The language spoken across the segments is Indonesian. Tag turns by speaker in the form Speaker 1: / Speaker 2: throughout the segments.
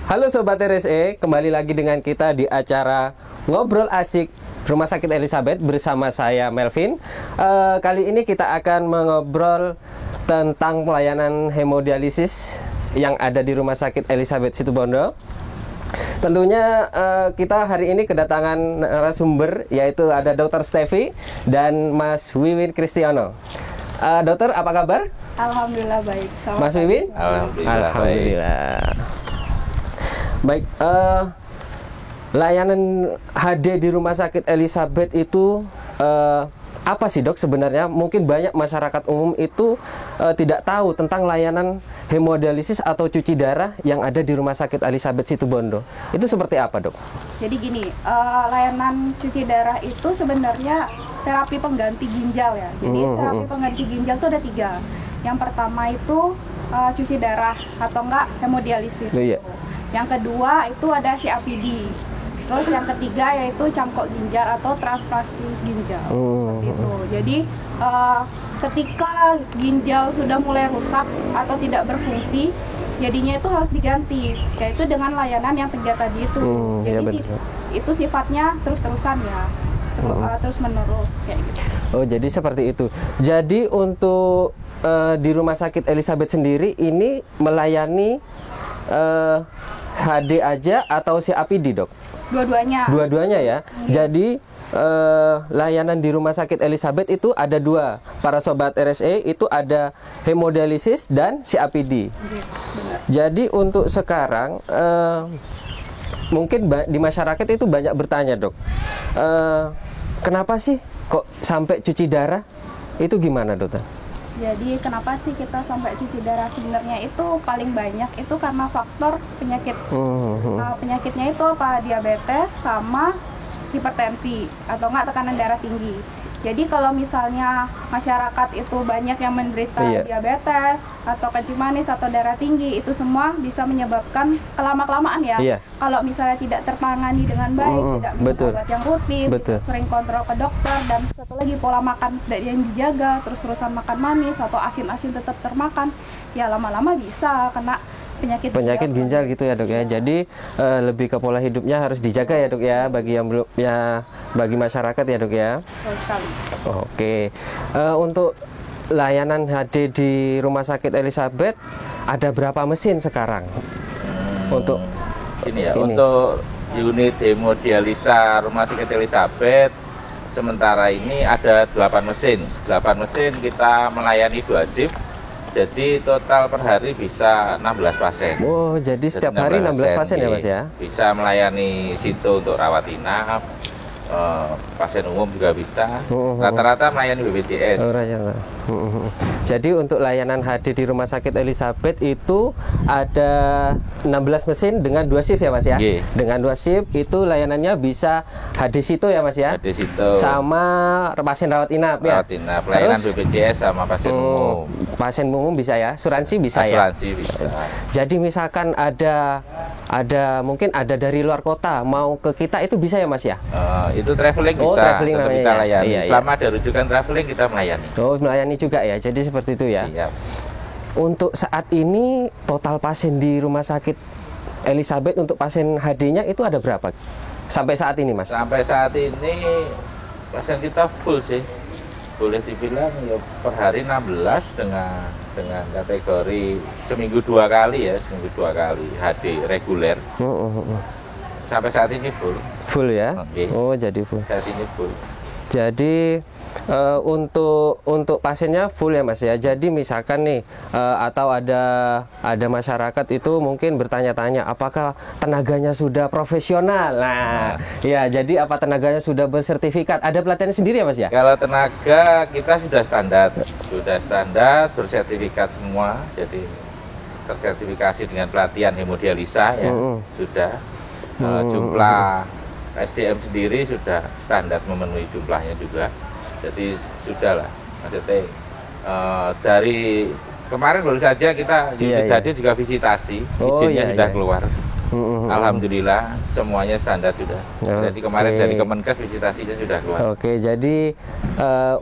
Speaker 1: Halo Sobat RSE, kembali lagi dengan kita di acara Ngobrol Asik Rumah Sakit Elizabeth bersama saya Melvin. Kali ini kita akan mengobrol tentang pelayanan hemodialisis yang ada di Rumah Sakit Elizabeth Situbondo. Tentunya kita hari ini kedatangan narasumber, yaitu ada Dr. Stevi dan Mas Wiwin Kristiano. Dokter, apa kabar?
Speaker 2: Alhamdulillah baik.
Speaker 1: Mas Wiwin?
Speaker 3: Alhamdulillah.
Speaker 1: Baik, layanan HD di Rumah Sakit Elizabeth itu apa sih dok sebenarnya? Mungkin banyak masyarakat umum itu tidak tahu tentang layanan hemodialisis atau cuci darah yang ada di Rumah Sakit Elizabeth Situbondo. Itu seperti apa dok?
Speaker 2: Jadi gini, layanan cuci darah itu sebenarnya terapi pengganti ginjal ya. Jadi terapi pengganti ginjal itu ada 3. Yang pertama itu cuci darah atau enggak hemodialisis.
Speaker 1: Iya.
Speaker 2: Yang kedua itu ada CAPD. Terus yang ketiga yaitu cangkok ginjal atau transplantasi ginjal. Seperti itu. Jadi ketika ginjal sudah mulai rusak atau tidak berfungsi, jadinya itu harus diganti, yaitu dengan layanan yang 3 tadi itu. Jadi itu sifatnya terus-terusan ya. Terus menerus kayak gitu.
Speaker 1: Oh, jadi seperti itu. Jadi untuk di Rumah Sakit Elizabeth sendiri ini melayani HD aja atau CAPD dok?
Speaker 2: Dua-duanya.
Speaker 1: Dua-duanya ya. Jadi layanan di Rumah Sakit Elizabeth itu ada 2. Para sobat RSE itu ada hemodialisis dan CAPD. Jadi untuk sekarang mungkin di masyarakat itu banyak bertanya dok, kenapa sih kok sampai cuci darah? Itu gimana dokter?
Speaker 2: Jadi kenapa sih kita sampai cuci darah? Sebenarnya itu paling banyak itu karena faktor penyakit. Penyakitnya itu apa? Diabetes sama hipertensi atau enggak tekanan darah tinggi. Jadi kalau misalnya masyarakat itu banyak yang menderita diabetes atau kencing manis atau darah tinggi, itu semua bisa menyebabkan kelamaan ya. Kalau misalnya tidak tertangani dengan baik, tidak minum obat yang rutin, sering kontrol ke dokter, dan satu lagi pola makan yang dijaga, terus-terusan makan manis atau asin-asin tetap termakan, ya lama-lama bisa kena penyakit
Speaker 1: ginjal gitu ya dok ya. Jadi lebih ke pola hidupnya harus dijaga ya dok ya, bagi yang belum ya, bagi masyarakat ya dok ya.
Speaker 2: Betul sekali.
Speaker 1: Oke. Untuk layanan HD di Rumah Sakit Elizabeth ada berapa mesin sekarang? Untuk
Speaker 3: ini ya, untuk unit hemodialisa Rumah Sakit Elizabeth sementara ini ada 8 mesin. 8 mesin kita melayani 2 shift. Jadi total per hari bisa 16 pasien.
Speaker 1: Oh, jadi setiap hari 16 pasien ya Mas ya?
Speaker 3: Bisa melayani situ untuk rawat inap, pasien umum juga bisa. Rata-rata melayani BPJS.
Speaker 1: Jadi untuk layanan HD di Rumah Sakit Elizabeth itu ada 16 mesin dengan 2 shift ya Mas ya? Dengan 2 shift itu layanannya bisa HD situ ya Mas ya?
Speaker 3: HD situ.
Speaker 1: Sama pasien rawat inap ya?
Speaker 3: Rawat inap, layanan BPJS sama pasien umum.
Speaker 1: Pasien umum bisa ya? Asuransi bisa ya?
Speaker 3: Asuransi bisa.
Speaker 1: Jadi misalkan ada mungkin ada dari luar kota mau ke kita itu bisa ya Mas ya?
Speaker 3: Itu traveling bisa,
Speaker 1: traveling
Speaker 3: tetap kita layani.
Speaker 1: Iya,
Speaker 3: selama ada rujukan traveling kita melayani.
Speaker 1: Oh, melayani juga ya. Jadi seperti itu ya.
Speaker 3: Siap.
Speaker 1: Untuk saat ini total pasien di Rumah Sakit Elizabeth untuk pasien HD-nya itu ada berapa? Sampai saat ini Mas?
Speaker 3: Sampai saat ini pasien kita full sih. Boleh dibilang ya per hari 16 dengan kategori seminggu 2 kali ya, seminggu 2 kali HD reguler. Sampai saat ini full.
Speaker 1: Full ya? Oh, jadi full.
Speaker 3: Saat ini full.
Speaker 1: Jadi untuk pasiennya full ya Mas ya. Jadi misalkan nih atau ada masyarakat itu mungkin bertanya-tanya apakah tenaganya sudah profesional. Nah, ya jadi apa tenaganya sudah bersertifikat? Ada pelatihan sendiri ya Mas ya?
Speaker 3: Kalau tenaga kita sudah standar bersertifikat semua. Jadi tersertifikasi dengan pelatihan hemodialisa ya sudah. Jumlah SDM sendiri sudah standar memenuhi jumlahnya juga. Jadi sudah lah, maksudnya dari kemarin baru saja kita unit tadi juga visitasi, izinnya sudah keluar. Alhamdulillah semuanya standar sudah. Jadi kemarin dari Kemenkes visitasinya sudah keluar.
Speaker 1: Oke, jadi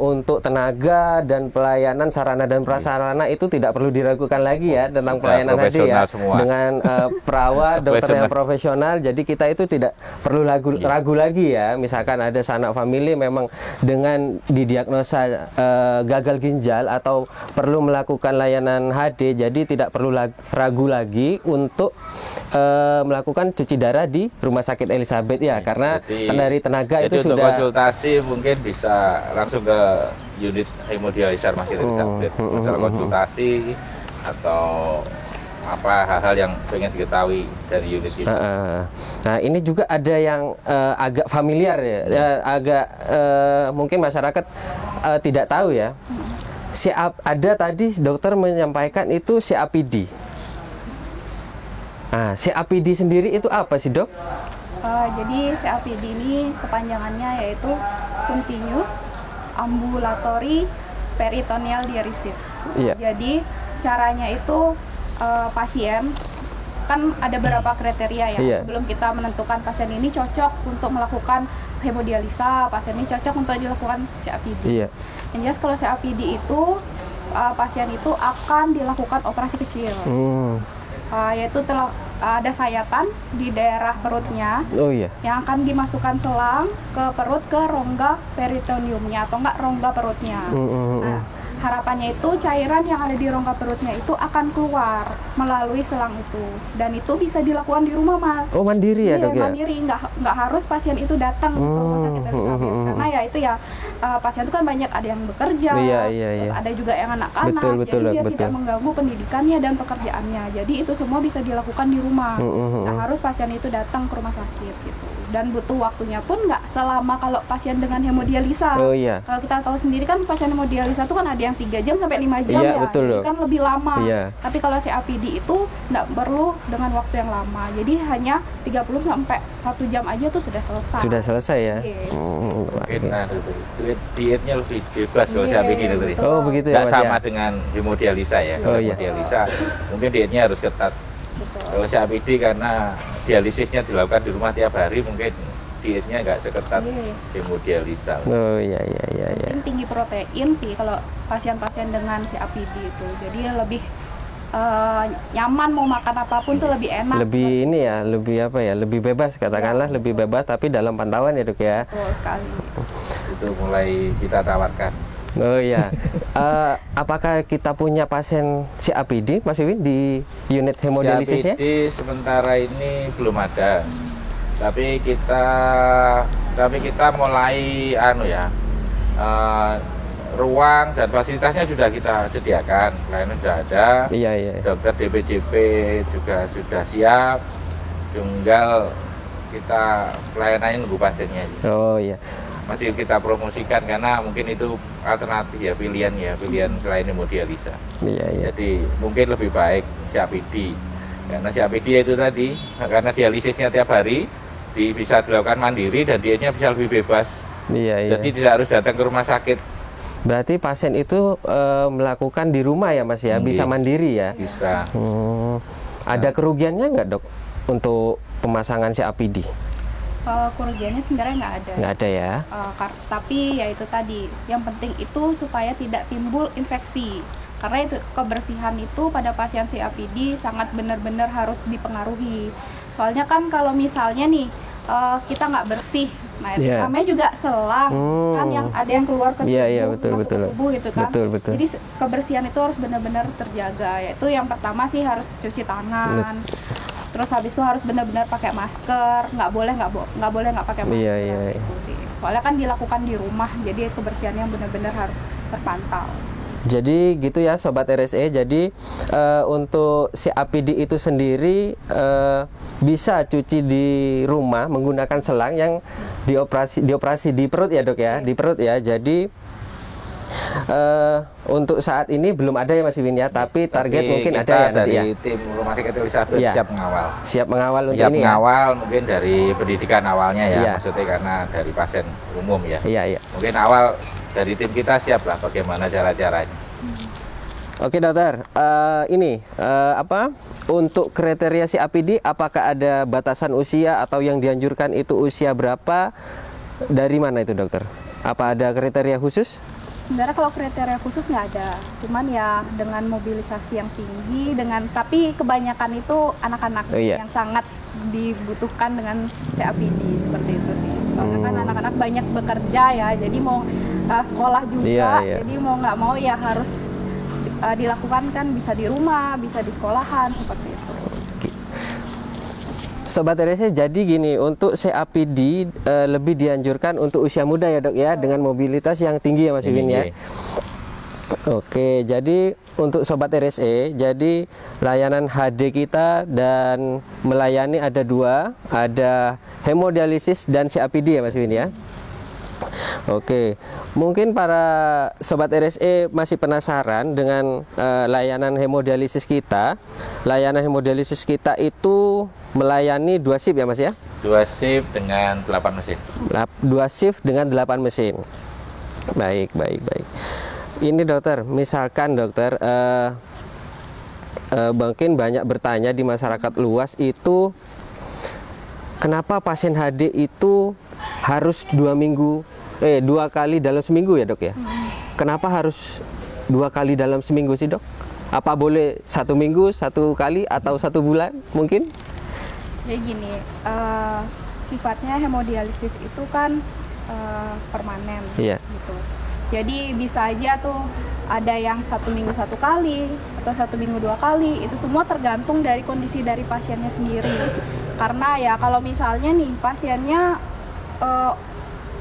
Speaker 1: untuk tenaga dan pelayanan sarana dan prasarana itu tidak perlu diragukan lagi ya tentang
Speaker 3: Sudah
Speaker 1: pelayanan hadi ya.
Speaker 3: profesional semua.
Speaker 1: Dengan perawat, dokter yang profesional, jadi kita itu tidak perlu ragu lagi ya. Misalkan ada sanak famili memang dengan didiagnosa gagal ginjal atau perlu melakukan layanan HD, jadi tidak perlu ragu lagi untuk melakukan cuci darah di Rumah Sakit Elizabeth ya, karena dari tenaga itu
Speaker 3: untuk
Speaker 1: sudah
Speaker 3: konsultasi mungkin bisa langsung ke unit hemodialiser Rumah Sakit Elizabeth, masalah konsultasi atau apa hal-hal yang pengen diketahui dari unit ini.
Speaker 1: Nah ini juga ada yang agak familiar ya, agak mungkin masyarakat tidak tahu ya. Ada tadi dokter menyampaikan itu CAPD. Nah, CAPD sendiri itu apa sih dok?
Speaker 2: Jadi CAPD ini kepanjangannya yaitu Continuous Ambulatory Peritoneal Diuresis.
Speaker 1: Iya.
Speaker 2: Jadi caranya itu pasien kan ada beberapa kriteria ya.
Speaker 1: Iya.
Speaker 2: Sebelum kita menentukan pasien ini cocok untuk melakukan hemodialisa, pasien ini cocok untuk dilakukan CAPD.
Speaker 1: Iya.
Speaker 2: Yang jelas kalau CAPD itu pasien itu akan dilakukan operasi kecil. Yaitu ada sayatan di daerah perutnya yang akan dimasukkan selang ke perut ke rongga peritoneumnya atau enggak rongga perutnya. Nah, harapannya itu cairan yang ada di rongga perutnya itu akan keluar melalui selang itu, dan itu bisa dilakukan di rumah mas.
Speaker 1: Oh mandiri ya dok ya?
Speaker 2: Mandiri, nggak harus pasien itu datang ke Rumah Sakit Elizabeth karena ya itu ya pasien itu kan banyak, ada yang bekerja, terus ada juga yang anak-anak, jadi dia tidak mengganggu pendidikannya dan pekerjaannya, jadi itu semua bisa dilakukan di rumah. Nggak harus pasien itu datang ke rumah sakit gitu, dan butuh waktunya pun nggak selama kalau pasien dengan hemodialisa. Kalau kita tahu sendiri kan pasien hemodialisa itu kan ada yang 3 jam sampai 5 jam ya, jadi kan lebih lama. Tapi kalau CAPD itu nggak perlu dengan waktu yang lama, jadi hanya 30 sampai 1 jam aja tuh sudah selesai.
Speaker 1: Sudah selesai ya.
Speaker 3: Dietnya lebih bebas kalau CAPD itu.
Speaker 1: Oh begitu ya.
Speaker 3: Nggak sama dengan hemodialisa ya. Hemodialisa mungkin dietnya harus ketat. Kalau CAPD karena dialisisnya dilakukan di rumah tiap hari, mungkin dietnya nggak seketat hemodialisa.
Speaker 2: Mungkin tinggi protein sih kalau pasien-pasien dengan CAPD itu, jadi lebih nyaman mau makan apapun tuh lebih enak.
Speaker 1: Lebih ini ya, lebih apa ya, lebih bebas katakanlah, lebih bebas tapi dalam pantauan ya dok ya.
Speaker 2: Betul sekali.
Speaker 3: Itu mulai kita tawarkan.
Speaker 1: Apakah kita punya pasien CAPD Mas Iwin di unit hemodialisisnya?
Speaker 3: CAPD sementara ini belum ada. Tapi kita mulai ruang dan fasilitasnya sudah kita sediakan, lainnya sudah ada. Dokter DPJP juga sudah siap, tinggal kita pelayanannya nunggu pasiennya. Masih kita promosikan karena mungkin itu alternatif ya, pilihan selain hemodialisa. Jadi mungkin lebih baik CAPD, karena CAPD itu tadi karena dialisisnya tiap hari bisa dilakukan mandiri dan dietnya bisa lebih bebas. Jadi tidak harus datang ke rumah sakit.
Speaker 1: Berarti pasien itu melakukan di rumah ya mas ya, bisa mandiri ya?
Speaker 3: Bisa.
Speaker 1: Ada kerugiannya nggak dok untuk pemasangan CAPD?
Speaker 2: Kerugiannya sebenarnya nggak ada.
Speaker 1: Nggak ada ya?
Speaker 2: Tapi ya itu tadi, yang penting itu supaya tidak timbul infeksi. Karena itu kebersihan itu pada pasien CAPD sangat benar-benar harus dipengaruhi. Soalnya kan kalau misalnya nih kita nggak bersih, nah itu namanya juga selang kan yang ada yang keluar ke tubuh, ke tubuh gitu kan. Jadi kebersihan itu harus benar-benar terjaga. Yaitu yang pertama sih harus cuci tangan. Terus habis itu harus benar-benar pakai masker, nggak boleh nggak pakai masker. Gitu sih. Soalnya kan dilakukan di rumah, jadi kebersihannya benar-benar harus terpantau.
Speaker 1: Jadi gitu ya Sobat RSE, jadi untuk CAPD itu sendiri bisa cuci di rumah menggunakan selang yang dioperasi di perut ya dok ya, di perut ya. Jadi untuk saat ini belum ada ya Mas Iwin ya, tapi target mungkin ada ya nanti ya.
Speaker 3: Dari tim Rumah Sakit Elizabeth siap mengawal.
Speaker 1: Siap mengawal untuk
Speaker 3: siap
Speaker 1: ini
Speaker 3: mengawal ya? Mungkin dari pendidikan awalnya ya, maksudnya karena dari pasien umum ya. Mungkin awal dari tim kita siap lah bagaimana cara-caranya.
Speaker 1: Oke dokter, ini apa untuk kriteria COPD, apakah ada batasan usia atau yang dianjurkan itu usia berapa? Dari mana itu dokter? Apa ada kriteria khusus?
Speaker 2: Sebenarnya kalau kriteria khusus nggak ada, cuman ya dengan mobilisasi yang tinggi, tapi kebanyakan itu anak-anak yang sangat dibutuhkan dengan COPD seperti itu sih. Soalnya kan anak-anak banyak bekerja ya, jadi mau sekolah juga, jadi mau nggak mau ya harus dilakukan kan, bisa di rumah, bisa di sekolahan seperti itu.
Speaker 1: Sobat RSC, jadi gini, untuk COPD lebih dianjurkan untuk usia muda ya dok ya, dengan mobilitas yang tinggi ya Mas Wiwin ya. Oke, jadi untuk Sobat RSE, jadi layanan HD kita dan melayani ada dua, ada hemodialisis dan COPD ya Mas Wiwin ya. Oke, mungkin para Sobat RSE masih penasaran dengan layanan hemodialisis kita. Layanan hemodialisis kita itu melayani 2 shift ya Mas ya?
Speaker 3: 2 shift dengan 8 mesin.
Speaker 1: 2 shift dengan 8 mesin. Baik. Ini dokter, misalkan dokter, mungkin banyak bertanya di masyarakat luas itu, kenapa pasien HD itu harus 2 kali dalam seminggu ya dok ya? Kenapa harus 2 kali dalam seminggu sih dok? Apa boleh 1 minggu 1 kali atau 1 bulan mungkin?
Speaker 2: Jadi gini, sifatnya hemodialisis itu kan permanen gitu. Jadi bisa aja tuh ada yang 1 minggu 1 kali atau 1 minggu 2 kali, itu semua tergantung dari kondisi dari pasiennya sendiri. Karena ya kalau misalnya nih pasiennya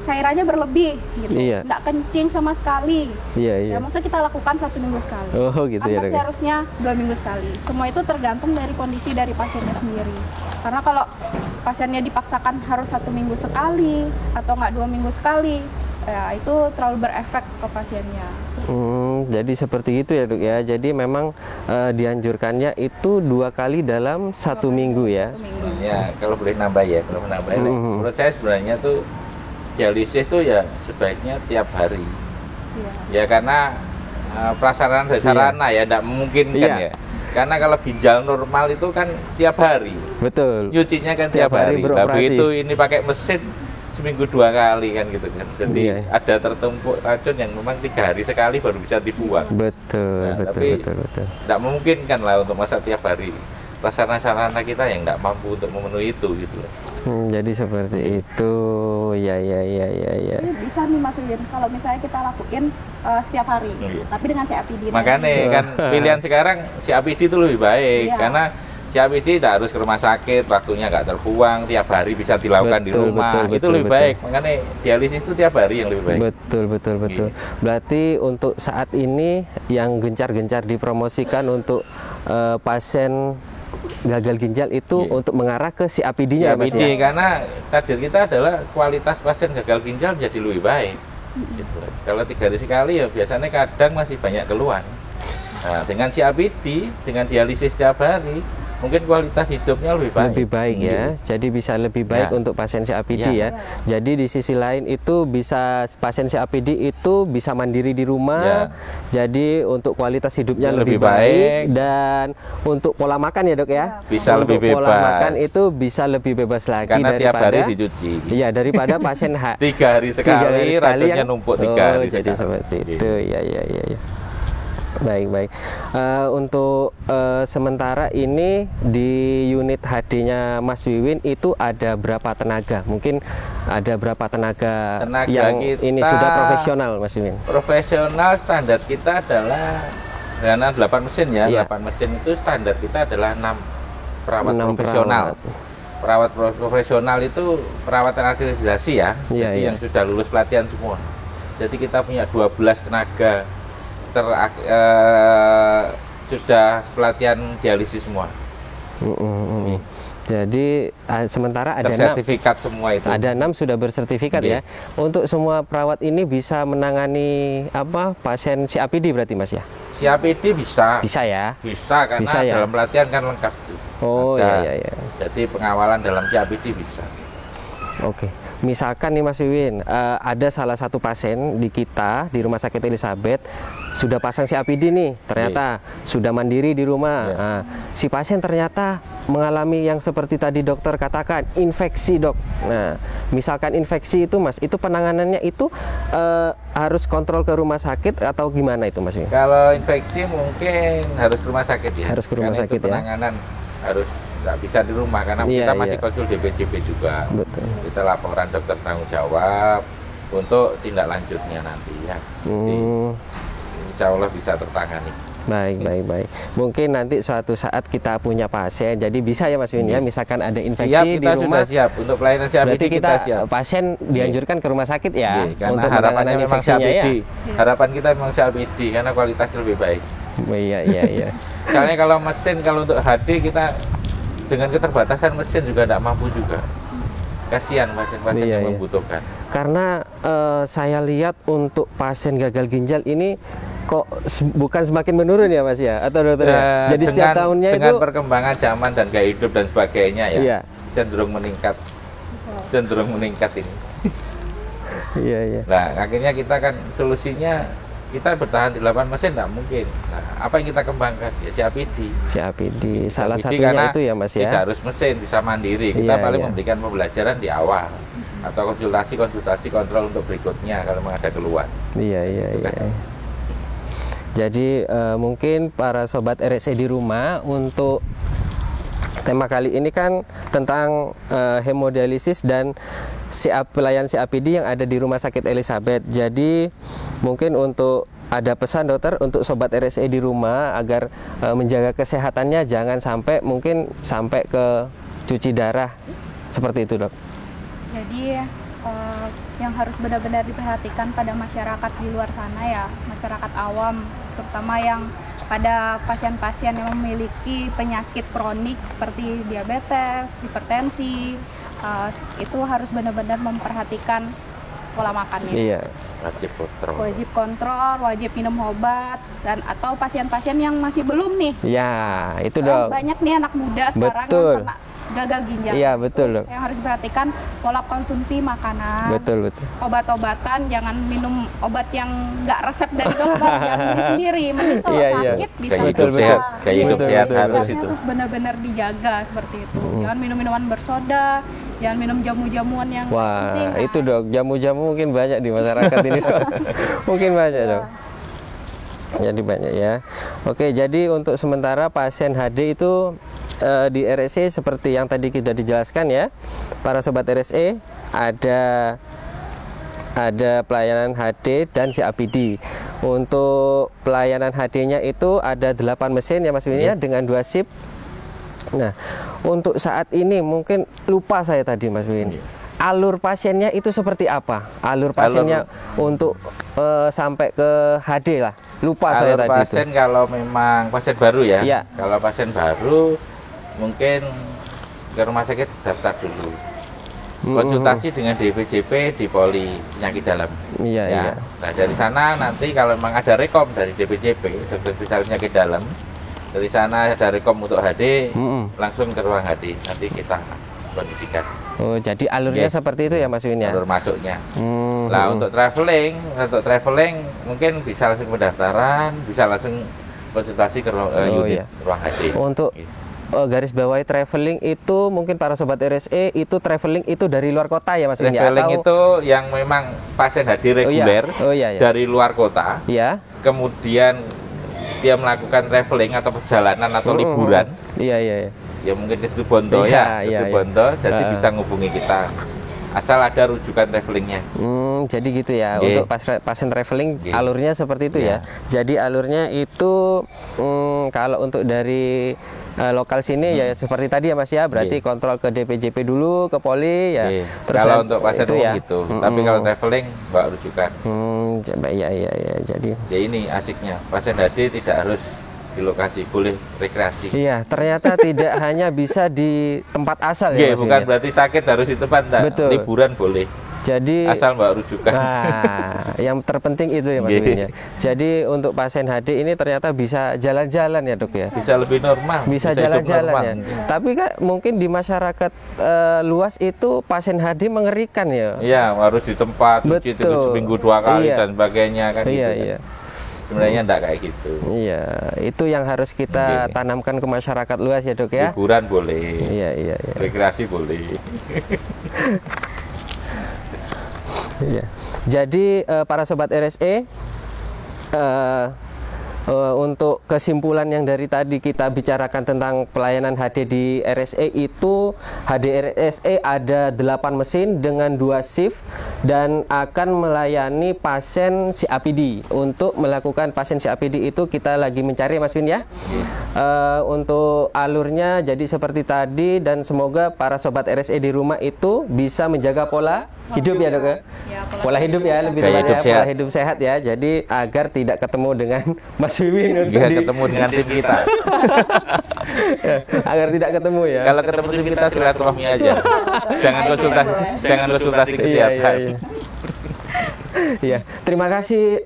Speaker 2: cairannya berlebih gitu, nggak kencing sama sekali, ya maksudnya kita lakukan 1 minggu sekali.
Speaker 1: Gitu
Speaker 2: kan
Speaker 1: ya,
Speaker 2: pasti harusnya 2 minggu sekali. Semua itu tergantung dari kondisi dari pasiennya sendiri. Karena kalau pasiennya dipaksakan harus 1 minggu sekali atau nggak 2 minggu sekali, ya itu terlalu berefek ke pasiennya.
Speaker 1: Jadi seperti itu ya dok ya. Jadi memang dianjurkannya itu 2 kali dalam 1 minggu ya.
Speaker 3: Ya kalau boleh nambah ya, menurut saya sebenarnya tuh dialisis tuh ya sebaiknya tiap hari. Ya karena prasarana dan sarana ya tidak memungkinkan ya. Karena kalau ginjal normal itu kan tiap hari. Betul. Nyucinya kan tiap hari. Tapi itu ini pakai mesin seminggu 2 kali kan gitu kan. Jadi ada tertumpuk racun yang memang 3 hari sekali baru bisa dibuang. Betul. Tapi tidak memungkinkan lah untuk masa tiap hari. Prasarana sarana kita yang tidak mampu untuk memenuhi itu gitu.
Speaker 1: Jadi seperti itu, ya.
Speaker 2: Bisa nih Mas Wiwin, kalau misalnya kita lakuin setiap hari, tapi dengan COPD.
Speaker 3: Makanya kan pilihan sekarang COPD itu lebih baik, karena COPD tidak harus ke rumah sakit, waktunya nggak terbuang, tiap hari bisa dilakukan di rumah, itu lebih baik. Makanya dialisis itu tiap hari yang lebih baik.
Speaker 1: Betul. Berarti untuk saat ini yang gencar-gencar dipromosikan untuk pasien gagal ginjal itu untuk mengarah ke COPD-nya ya Mas ya?
Speaker 3: Karena target kita adalah kualitas pasien gagal ginjal menjadi lebih baik gitu. Kalau 3 hari sekali ya biasanya kadang masih banyak keluhan. Nah, dengan COPD, dengan dialisis setiap hari, mungkin kualitas hidupnya lebih baik.
Speaker 1: Lebih baik ya, jadi bisa lebih baik untuk pasien COPD ya. Jadi di sisi lain itu bisa pasien COPD itu bisa mandiri di rumah. Jadi untuk kualitas hidupnya lebih baik dan untuk pola makan ya dok ya.
Speaker 3: Bisa
Speaker 1: untuk
Speaker 3: lebih bebas.
Speaker 1: Pola makan itu bisa lebih bebas lagi
Speaker 3: karena
Speaker 1: daripada
Speaker 3: tiap hari dicuci.
Speaker 1: Iya daripada pasien
Speaker 3: 3 hari sekali racunnya numpuk 3 hari.
Speaker 1: Jadi seperti itu ya. Baik. Untuk sementara ini di unit HD-nya Mas Wiwin itu ada berapa tenaga? Mungkin ada berapa tenaga yang ini sudah profesional Mas Wiwin?
Speaker 3: Profesional standar kita adalah karena 8 mesin ya. 8 mesin itu standar kita adalah 6 perawat profesional. Perawat profesional itu perawat akreditasi ya. Jadi yang sudah lulus pelatihan semua. Jadi kita punya 12 tenaga sudah pelatihan dialisis semua. Jadi sementara ada sertifikat semua itu.
Speaker 1: Ada 6 sudah bersertifikat ya. Untuk semua perawat ini bisa menangani pasien COPD berarti Mas ya?
Speaker 3: COPD bisa.
Speaker 1: Bisa ya?
Speaker 3: Bisa karena dalam pelatihan kan lengkap.
Speaker 1: Iya.
Speaker 3: Jadi pengawalan dalam COPD bisa.
Speaker 1: Oke. misalkan nih Mas Wiwin, ada salah satu pasien di kita di Rumah Sakit Elizabeth sudah pasang CAPD nih, ternyata sudah mandiri di rumah. Nah, si pasien ternyata mengalami yang seperti tadi dokter katakan, infeksi dok. Nah, misalkan infeksi itu Mas, itu penanganannya itu harus kontrol ke rumah sakit atau gimana itu Mas Wiwin?
Speaker 3: Kalau infeksi mungkin harus ke rumah sakit ya.
Speaker 1: Harus ke rumah
Speaker 3: karena
Speaker 1: sakit
Speaker 3: itu penanganan harus nggak bisa di rumah karena kita masih konsul DPJP juga.
Speaker 1: Betul.
Speaker 3: Kita laporan dokter tanggung jawab untuk tindak lanjutnya nanti ya. Jadi, insya Allah bisa tertangani.
Speaker 1: Baik. Mungkin nanti suatu saat kita punya pasien, jadi bisa ya Mas Win ya, misalkan ada infeksi
Speaker 3: siap,
Speaker 1: di
Speaker 3: kita
Speaker 1: rumah.
Speaker 3: Sudah siap untuk pelayanan CAPD.
Speaker 1: Berarti kita
Speaker 3: siap.
Speaker 1: pasien dianjurkan ke rumah sakit ya,
Speaker 3: Karena
Speaker 1: untuk
Speaker 3: harapannya
Speaker 1: penanganan
Speaker 3: memang
Speaker 1: infeksinya
Speaker 3: CAPD.
Speaker 1: ya.
Speaker 3: Harapan kita memang CAPD karena kualitasnya lebih baik.
Speaker 1: Iya.
Speaker 3: Soalnya kalau mesin, kalau untuk HD kita dengan keterbatasan mesin juga tidak mampu juga. Kasihan pasien-pasien yang membutuhkan.
Speaker 1: Karena saya lihat untuk pasien gagal ginjal ini kok bukan semakin menurun ya Mas ya, atau dokter ya? Jadi setiap tahunnya
Speaker 3: dengan
Speaker 1: itu
Speaker 3: perkembangan zaman dan gaya hidup dan sebagainya ya,
Speaker 1: iya.
Speaker 3: cenderung meningkat ini.
Speaker 1: Iya.
Speaker 3: Nah akhirnya kita kan solusinya kita bertahan di 8 mesin tidak mungkin. Nah, apa yang kita kembangkan ya
Speaker 1: CAPD. Salah
Speaker 3: CAPD
Speaker 1: satunya itu ya Mas ya.
Speaker 3: Tidak harus mesin, bisa mandiri. Kita paling memberikan pembelajaran di awal atau konsultasi kontrol untuk berikutnya kalau memang ada keluhan.
Speaker 1: Iya. Jadi mungkin para sobat RSC di rumah, untuk tema kali ini kan tentang hemodialisis dan pelayanan CAPD yang ada di Rumah Sakit Elizabeth. Jadi mungkin untuk ada pesan dokter untuk sobat RSC di rumah agar menjaga kesehatannya, jangan sampai sampai ke cuci darah seperti itu dok.
Speaker 2: Jadi yang harus benar-benar diperhatikan pada masyarakat di luar sana ya, masyarakat awam, terutama yang pada pasien-pasien yang memiliki penyakit kronik seperti diabetes, hipertensi, itu harus benar-benar memperhatikan pola makannya.
Speaker 1: Iya.
Speaker 3: Wajib kontrol,
Speaker 2: wajib minum obat, dan atau pasien-pasien yang masih belum nih.
Speaker 1: Ya, itu dok.
Speaker 2: Banyak nih anak muda sekarang
Speaker 1: betul.
Speaker 2: yang kena gagal ginjal.
Speaker 1: Iya betul dok.
Speaker 2: Yang harus diperhatikan pola konsumsi makanan.
Speaker 1: Betul.
Speaker 2: Obat-obatan, jangan minum obat yang nggak resep dari dokter, jangan beli sendiri. Mungkin kalau sakit bisa
Speaker 3: kayak hidup sehat, kayak hidup sehat harus itu.
Speaker 2: Benar-benar dijaga seperti itu. Jangan minum minuman bersoda, jangan minum jamu-jamuan yang penting.
Speaker 1: Itu dok, jamu-jamu mungkin banyak di masyarakat ini dok. Mungkin banyak dok. Jadi banyak ya. Oke, jadi untuk sementara pasien HD itu di RSC seperti yang tadi kita dijelaskan ya, para sobat RSC, ada pelayanan HD dan CAPD. Untuk pelayanan HD-nya itu ada 8 mesin ya Mas Win ya, dengan 2 shift. Nah, untuk saat ini mungkin lupa saya tadi Mas Win. Alur pasiennya itu seperti apa? Alur pasiennya untuk sampai ke HD lah. Lupa saya tadi
Speaker 3: pasien itu. Kalau memang pasien baru ya. Kalau pasien baru mungkin ke rumah sakit daftar dulu. Konsultasi dengan DPJP di Poli Penyakit Dalam. Iya. Nah, dari sana nanti kalau memang ada rekom dari DPJP, Dokter Spesialis Penyakit Dalam, dari sana ada rekom untuk HD, langsung ke ruang HD. Nanti kita kondisikan.
Speaker 1: Oh, jadi alurnya seperti itu ya Mas Win ya?
Speaker 3: Alur masuknya. Nah, untuk traveling mungkin bisa langsung pendaftaran, bisa langsung konsultasi ke unit ruang HD.
Speaker 1: Untuk garis bawahi traveling itu mungkin para sobat RSE itu traveling itu dari luar kota ya Mas Win ya?
Speaker 3: Traveling itu yang memang pasien HD reguler dari luar kota.
Speaker 1: Iya.
Speaker 3: Kemudian dia melakukan traveling atau perjalanan atau liburan.
Speaker 1: Iya.
Speaker 3: Ya mungkin ke Situbondo Bondo, jadi bisa ngubungi kita asal ada rujukan travelingnya.
Speaker 1: Jadi gitu ya. Untuk pasien traveling alurnya seperti itu ya. Jadi alurnya itu kalau untuk dari lokal sini ya seperti tadi ya Mas ya, berarti kontrol ke DPJP dulu, ke Poli ya.
Speaker 3: Terus kalau untuk pasien umum gitu. Tapi kalau traveling bawa rujukan.
Speaker 1: Iya. Jadi
Speaker 3: ya ini asiknya, pasien HD tidak harus di lokasi, boleh rekreasi.
Speaker 1: Iya, ternyata tidak hanya bisa di tempat asal ya Mas
Speaker 3: bukan
Speaker 1: ya?
Speaker 3: Berarti sakit harus di tempat, liburan boleh.
Speaker 1: Jadi
Speaker 3: asal Mbak rujukan.
Speaker 1: Nah, yang terpenting itu ya Mas
Speaker 3: Nggih.
Speaker 1: Win ya. Jadi untuk pasien HD ini ternyata bisa jalan-jalan ya Dok ya.
Speaker 3: Bisa lebih normal.
Speaker 1: Bisa
Speaker 3: hidup
Speaker 1: jalan-jalan
Speaker 3: normal.
Speaker 1: ya. Tapi kan mungkin di masyarakat luas itu pasien HD mengerikan ya.
Speaker 3: Iya, harus di tempat cuci
Speaker 1: Betul.
Speaker 3: seminggu 2 kali
Speaker 1: Iya.
Speaker 3: dan sebagainya kan
Speaker 1: Iya,
Speaker 3: gitu kan.
Speaker 1: iya.
Speaker 3: Sebenarnya enggak kayak gitu.
Speaker 1: Iya, itu yang harus kita
Speaker 3: Nggih.
Speaker 1: tanamkan ke masyarakat luas ya Dok ya.
Speaker 3: Hiburan boleh.
Speaker 1: Iya, iya, iya.
Speaker 3: Rekreasi boleh.
Speaker 1: Iya. Jadi para sobat RSE, untuk kesimpulan yang dari tadi kita bicarakan tentang pelayanan HD di RSE itu, HD RSE ada 8 mesin dengan 2 shift dan akan melayani pasien COPD. Untuk melakukan pasien COPD itu kita lagi mencari Mas Win ya. Untuk alurnya jadi seperti tadi, dan semoga para sobat RSE di rumah itu bisa menjaga pola hidup ya Dok ya.
Speaker 2: Ya,
Speaker 1: Pola hidup ya, lebih
Speaker 3: Gaya
Speaker 1: tepatnya
Speaker 3: hidup sehat.
Speaker 1: pola hidup sehat ya. Jadi agar tidak ketemu dengan Mas Wiwin untuk
Speaker 3: Dia ketemu dengan tim kita.
Speaker 1: agar tidak ketemu ya.
Speaker 3: Kalau ketemu tim kita silaturahmi aja. Jangan konsultasi
Speaker 1: Iya,
Speaker 3: kesehatan.
Speaker 1: iya, iya. Iya, terima kasih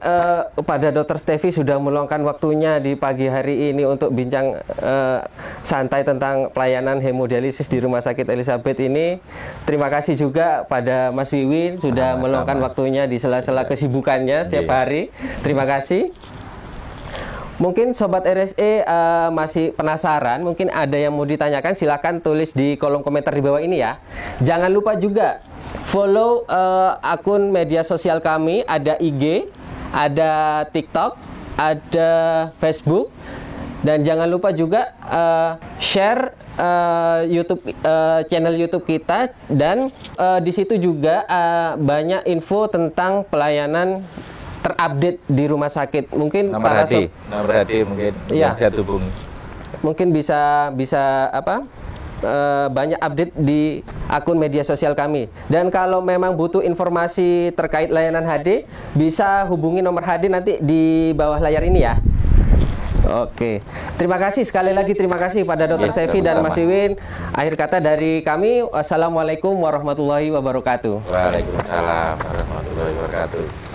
Speaker 1: kepada Dr. Stevi sudah meluangkan waktunya di pagi hari ini untuk bincang santai tentang pelayanan hemodialisis di Rumah Sakit Elizabeth ini. Terima kasih juga pada Mas Wiwin sudah
Speaker 3: Sama-sama.
Speaker 1: meluangkan waktunya di sela-sela kesibukannya setiap
Speaker 3: Iya.
Speaker 1: hari. Terima kasih. Mungkin Sobat RSE masih penasaran, mungkin ada yang mau ditanyakan, silakan tulis di kolom komentar di bawah ini ya. Jangan lupa juga follow akun media sosial kami, ada IG, ada TikTok, ada Facebook, dan jangan lupa juga share YouTube channel YouTube kita, dan di situ juga banyak info tentang pelayanan terupdate di rumah sakit. Mungkin
Speaker 3: Nomor hati mungkin
Speaker 1: Iya.
Speaker 3: yang saya hubungi.
Speaker 1: mungkin bisa apa? Banyak update di akun media sosial kami. Dan kalau memang butuh informasi terkait layanan HD, bisa hubungi nomor HD nanti di bawah layar ini ya. Oke, terima kasih sekali lagi, terima kasih pada Dr.
Speaker 3: Yes,
Speaker 1: Stevi dan
Speaker 3: sama-sama.
Speaker 1: Mas Wiwin. Akhir kata dari kami, wassalamualaikum warahmatullahi wabarakatuh.
Speaker 3: Waalaikumsalam warahmatullahi wabarakatuh.